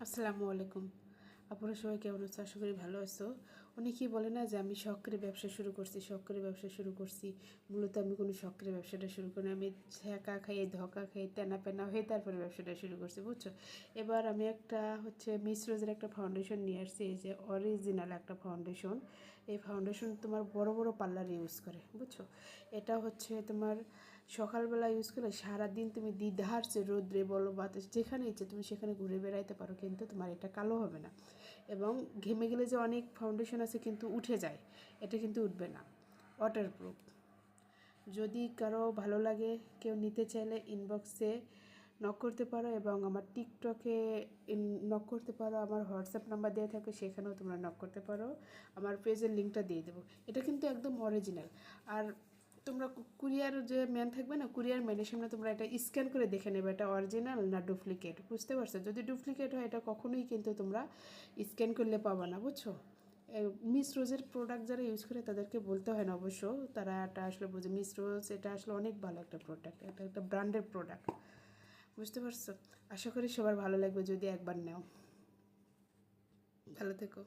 আসসালামু আলাইকুম। আপনারা সবাই কেমন আছো? আশা করি ভালো আছো। অনেকেই বলে না যে আমি শখ করে ব্যবসা শুরু করছি। মূলত আমি কোনো শখ করে ব্যবসাটা শুরু করি না। আমি ছ্যাঁকা খাইয়ে ধোঁকা খাইয়ে তেনা পেনা হয়ে তারপরে ব্যবসাটা শুরু করছি, বুঝছো? এবার আমি একটা মিস রোজের একটা ফাউন্ডেশন নিয়ে আসছি, এই যে অরিজিনাল একটা ফাউন্ডেশন। এই ফাউন্ডেশন তোমার বড় বড় পার্লার ইউজ করে, বুঝছো? এটা তোমার সকালবেলা ইউজ করলে সারাদিন তুমি দ্বিধার যে রোদ্রে বলো বাতাস যেখানে ইচ্ছে তুমি সেখানে ঘুরে বেড়াইতে পারো, কিন্তু তোমার এটা কালো হবে না। এবং ঘেমে গেলে যে অনেক ফাউন্ডেশন আছে কিন্তু উঠে যায়, এটা কিন্তু উঠবে না, ওয়াটারপ্রুফ। যদি কারো ভালো লাগে, কেউ নিতে চাইলে ইনবক্সে নক করতে পারো এবং আমার টিকটকে নক করতে পারো। আমার হোয়াটসঅ্যাপ নাম্বার দেওয়া থাকবে, সেখানেও তোমরা নক করতে পারো। আমার পেজের লিঙ্কটা দিয়ে দেবো। এটা কিন্তু একদম অরিজিনাল। আর তোমরা কুরিয়ার যে ম্যান থাকবে না, কুরিয়ার ম্যানের সামনে তোমরা এটা স্ক্যান করে দেখে নেবে এটা অরিজিনাল না ডুপ্লিকেট, বুঝতে পারছো? যদি ডুপ্লিকেট হয় এটা কখনোই কিন্তু তোমরা স্ক্যান করলে পাবা না, বুঝছো? মিস রোজের প্রোডাক্ট যারা ইউজ করে তাদেরকে বলতে হয় না অবশ্য, তারা এটা আসলে বোঝে। মিস রোজ এটা আসলে অনেক ভালো একটা প্রোডাক্ট, এটা একটা ব্র্যান্ডেড প্রোডাক্ট, বুঝতে পারছো? আশা করি সবার ভালো লাগবে যদি একবার নাও। ভালো থেকো।